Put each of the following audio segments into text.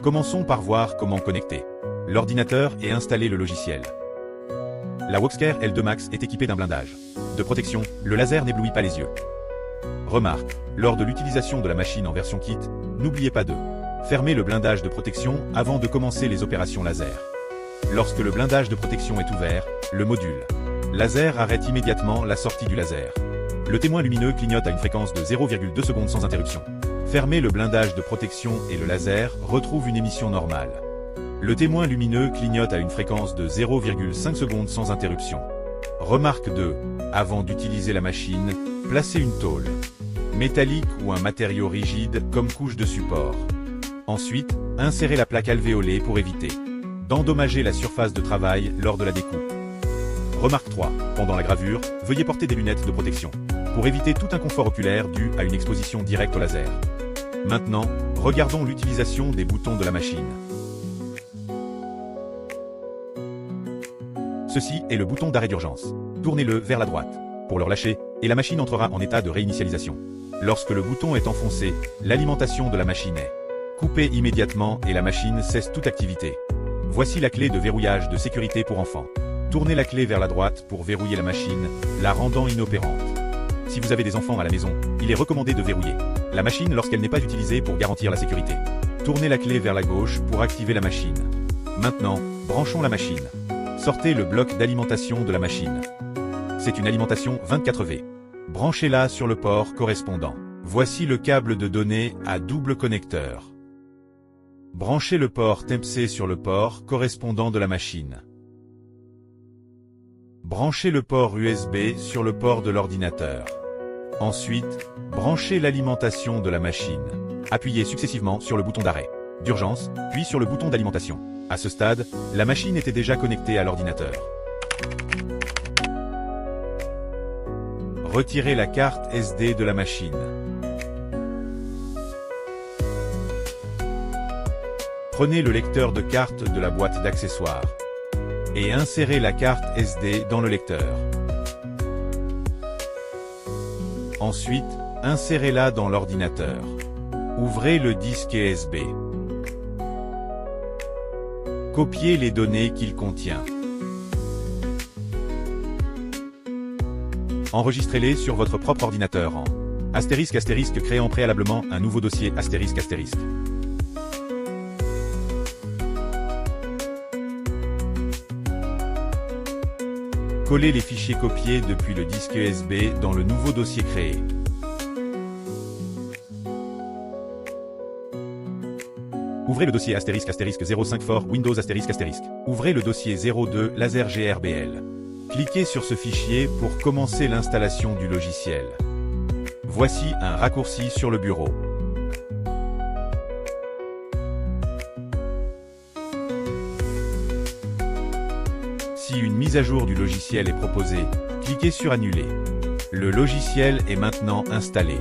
Commençons par voir comment connecter l'ordinateur et installer le logiciel. La Workscare L2 Max est équipée d'un blindage de protection, le laser n'éblouit pas les yeux. Remarque, lors de l'utilisation de la machine en version kit, n'oubliez pas de fermer le blindage de protection avant de commencer les opérations laser. Lorsque le blindage de protection est ouvert, le module laser arrête immédiatement la sortie du laser. Le témoin lumineux clignote à une fréquence de 0,2 secondes sans interruption. Fermez le blindage de protection et le laser retrouve une émission normale. Le témoin lumineux clignote à une fréquence de 0,5 secondes sans interruption. Remarque 2. Avant d'utiliser la machine, placez une tôle métallique ou un matériau rigide comme couche de support. Ensuite, insérez la plaque alvéolée pour éviter d'endommager la surface de travail lors de la découpe. Remarque 3. Pendant la gravure, veuillez porter des lunettes de protection pour éviter tout inconfort oculaire dû à une exposition directe au laser. Maintenant, regardons l'utilisation des boutons de la machine. Ceci est le bouton d'arrêt d'urgence. Tournez-le vers la droite pour le relâcher et la machine entrera en état de réinitialisation. Lorsque le bouton est enfoncé, l'alimentation de la machine est coupée immédiatement et la machine cesse toute activité. Voici la clé de verrouillage de sécurité pour enfants. Tournez la clé vers la droite pour verrouiller la machine, la rendant inopérante. Si vous avez des enfants à la maison, il est recommandé de verrouiller la machine lorsqu'elle n'est pas utilisée pour garantir la sécurité. Tournez la clé vers la gauche pour activer la machine. Maintenant, branchons la machine. Sortez le bloc d'alimentation de la machine. C'est une alimentation 24V. Branchez-la sur le port correspondant. Voici le câble de données à double connecteur. Branchez le port Type-C sur le port correspondant de la machine. Branchez le port USB sur le port de l'ordinateur. Ensuite, branchez l'alimentation de la machine. Appuyez successivement sur le bouton d'arrêt d'urgence, puis sur le bouton d'alimentation. À ce stade, la machine était déjà connectée à l'ordinateur. Retirez la carte SD de la machine. Prenez le lecteur de carte de la boîte d'accessoires et insérez la carte SD dans le lecteur. Ensuite, insérez-la dans l'ordinateur. Ouvrez le disque USB. Copiez les données qu'il contient. Enregistrez-les sur votre propre ordinateur en ***, créant préalablement un nouveau dossier ****. Collez les fichiers copiés depuis le disque USB dans le nouveau dossier créé. Ouvrez le dossier ***05 for Windows ***. Ouvrez le dossier 02 Laser GRBL. Cliquez sur ce fichier pour commencer l'installation du logiciel. Voici un raccourci sur le bureau. Si une mise à jour du logiciel est proposée, cliquez sur Annuler. Le logiciel est maintenant installé.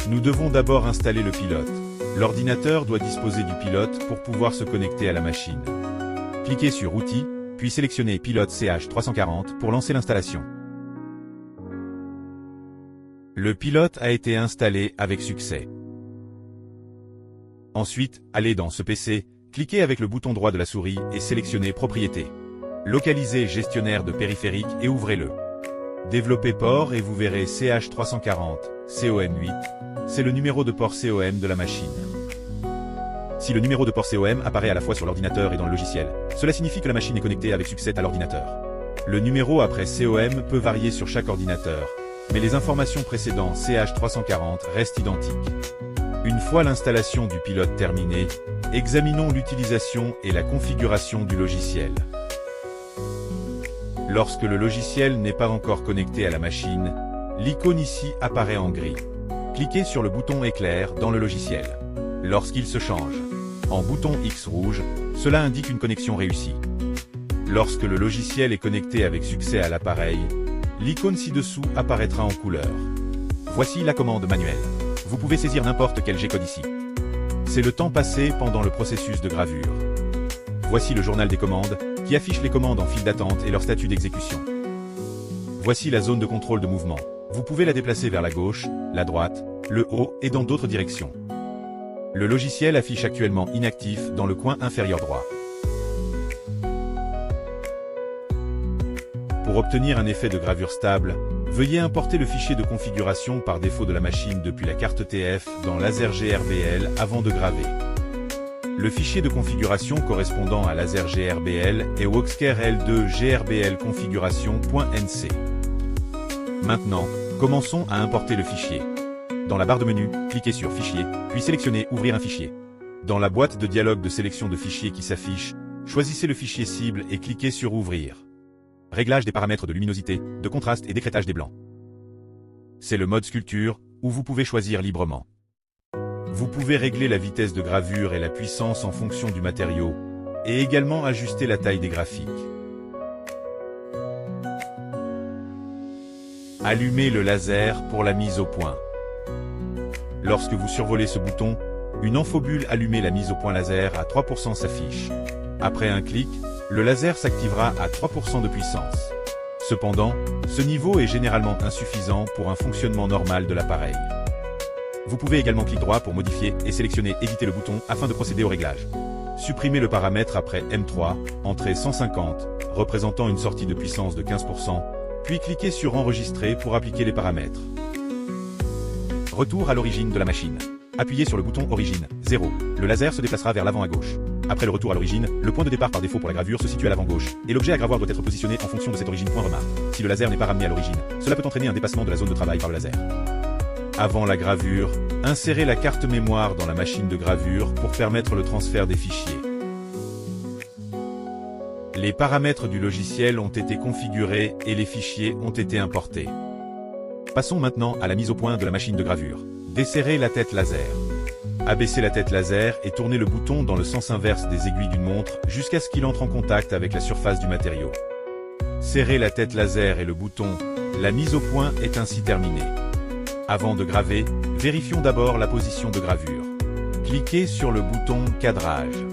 Nous devons d'abord installer le pilote. L'ordinateur doit disposer du pilote pour pouvoir se connecter à la machine. Cliquez sur Outils, puis sélectionnez Pilote CH340 pour lancer l'installation. Le pilote a été installé avec succès. Ensuite, allez dans ce PC, cliquez avec le bouton droit de la souris et sélectionnez Propriétés. Localisez Gestionnaire de périphériques et ouvrez-le. Développez port et vous verrez CH340, COM8, c'est le numéro de port COM de la machine. Si le numéro de port COM apparaît à la fois sur l'ordinateur et dans le logiciel, cela signifie que la machine est connectée avec succès à l'ordinateur. Le numéro après COM peut varier sur chaque ordinateur, mais les informations précédant CH340 restent identiques. Une fois l'installation du pilote terminée, examinons l'utilisation et la configuration du logiciel. Lorsque le logiciel n'est pas encore connecté à la machine, l'icône ici apparaît en gris. Cliquez sur le bouton éclair dans le logiciel. Lorsqu'il se change en bouton X rouge, cela indique une connexion réussie. Lorsque le logiciel est connecté avec succès à l'appareil, l'icône ci-dessous apparaîtra en couleur. Voici la commande manuelle. Vous pouvez saisir n'importe quel G-code ici. C'est le temps passé pendant le processus de gravure. Voici le journal des commandes, qui affiche les commandes en file d'attente et leur statut d'exécution. Voici la zone de contrôle de mouvement. Vous pouvez la déplacer vers la gauche, la droite, le haut et dans d'autres directions. Le logiciel affiche actuellement inactif dans le coin inférieur droit. Pour obtenir un effet de gravure stable, veuillez importer le fichier de configuration par défaut de la machine depuis la carte TF dans Laser GRBL avant de graver. Le fichier de configuration correspondant à Laser GRBL est Woxcare L2 GRBL configuration.nc. Maintenant, commençons à importer le fichier. Dans la barre de menu, cliquez sur Fichier, puis sélectionnez Ouvrir un fichier. Dans la boîte de dialogue de sélection de fichiers qui s'affiche, choisissez le fichier cible et cliquez sur Ouvrir. Réglage des paramètres de luminosité, de contraste et d'écrêtage des blancs. C'est le mode sculpture, où vous pouvez choisir librement. Vous pouvez régler la vitesse de gravure et la puissance en fonction du matériau, et également ajuster la taille des graphiques. Allumez le laser pour la mise au point. Lorsque vous survolez ce bouton, une infobulle Allumer la mise au point laser à 3% s'affiche. Après un clic, le laser s'activera à 3% de puissance. Cependant, ce niveau est généralement insuffisant pour un fonctionnement normal de l'appareil. Vous pouvez également clic droit pour modifier et sélectionner Éviter le bouton afin de procéder au réglage. Supprimez le paramètre après M3, entrée 150, représentant une sortie de puissance de 15%, puis cliquez sur Enregistrer pour appliquer les paramètres. Retour à l'origine de la machine. Appuyez sur le bouton Origine, 0. Le laser se déplacera vers l'avant à gauche. Après le retour à l'origine, le point de départ par défaut pour la gravure se situe à l'avant gauche, et l'objet à gravoir doit être positionné en fonction de cette origine. Remarque. Si le laser n'est pas ramené à l'origine, cela peut entraîner un dépassement de la zone de travail par le laser. Avant la gravure, insérez la carte mémoire dans la machine de gravure pour permettre le transfert des fichiers. Les paramètres du logiciel ont été configurés et les fichiers ont été importés. Passons maintenant à la mise au point de la machine de gravure. Desserrez la tête laser. Abaissez la tête laser et tournez le bouton dans le sens inverse des aiguilles d'une montre jusqu'à ce qu'il entre en contact avec la surface du matériau. Serrez la tête laser et le bouton. La mise au point est ainsi terminée. Avant de graver, vérifions d'abord la position de gravure. Cliquez sur le bouton Cadrage.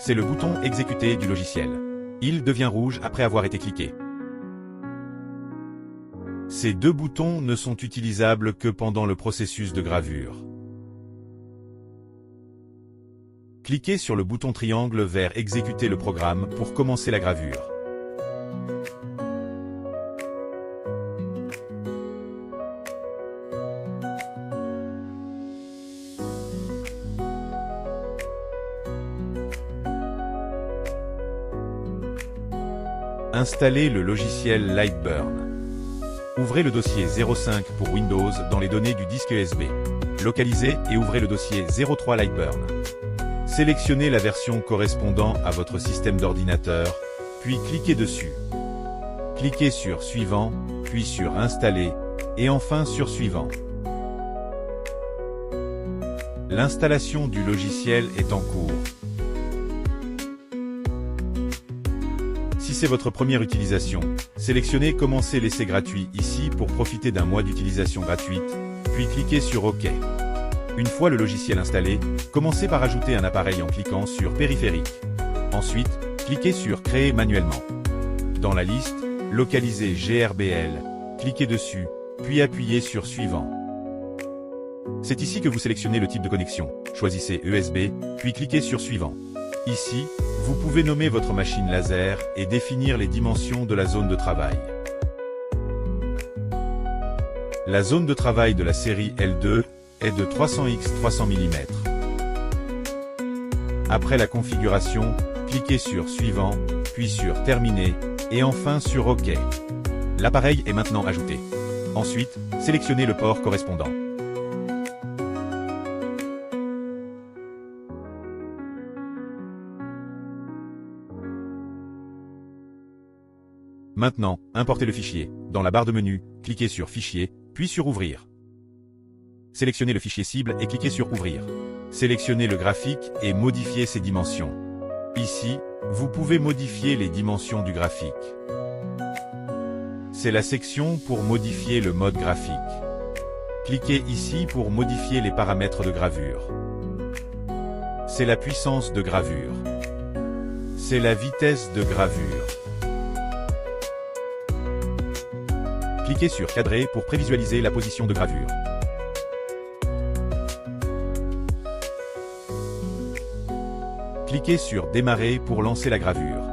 C'est le bouton Exécuter du logiciel. Il devient rouge après avoir été cliqué. Ces deux boutons ne sont utilisables que pendant le processus de gravure. Cliquez sur le bouton triangle vers Exécuter le programme pour commencer la gravure. Installez le logiciel Lightburn. Ouvrez le dossier 05 pour Windows dans les données du disque USB. Localisez et ouvrez le dossier 03 Lightburn. Sélectionnez la version correspondant à votre système d'ordinateur, puis cliquez dessus. Cliquez sur Suivant, puis sur Installer, et enfin sur Suivant. L'installation du logiciel est en cours. Si c'est votre première utilisation, sélectionnez Commencer l'essai gratuit ici pour profiter d'un mois d'utilisation gratuite, puis cliquez sur OK. Une fois le logiciel installé, commencez par ajouter un appareil en cliquant sur Périphérique. Ensuite, cliquez sur Créer manuellement. Dans la liste, localisez GRBL, cliquez dessus, puis appuyez sur Suivant. C'est ici que vous sélectionnez le type de connexion. Choisissez USB, puis cliquez sur Suivant. Ici, vous pouvez nommer votre machine laser et définir les dimensions de la zone de travail. La zone de travail de la série L2 est de 300 x 300 mm. Après la configuration, cliquez sur Suivant, puis sur Terminer, et enfin sur OK. L'appareil est maintenant ajouté. Ensuite, sélectionnez le port correspondant. Maintenant, importez le fichier. Dans la barre de menu, cliquez sur Fichier, puis sur Ouvrir. Sélectionnez le fichier cible et cliquez sur Ouvrir. Sélectionnez le graphique et modifiez ses dimensions. Ici, vous pouvez modifier les dimensions du graphique. C'est la section pour modifier le mode graphique. Cliquez ici pour modifier les paramètres de gravure. C'est la puissance de gravure. C'est la vitesse de gravure. Cliquez sur Cadrer pour prévisualiser la position de gravure. Cliquez sur Démarrer pour lancer la gravure.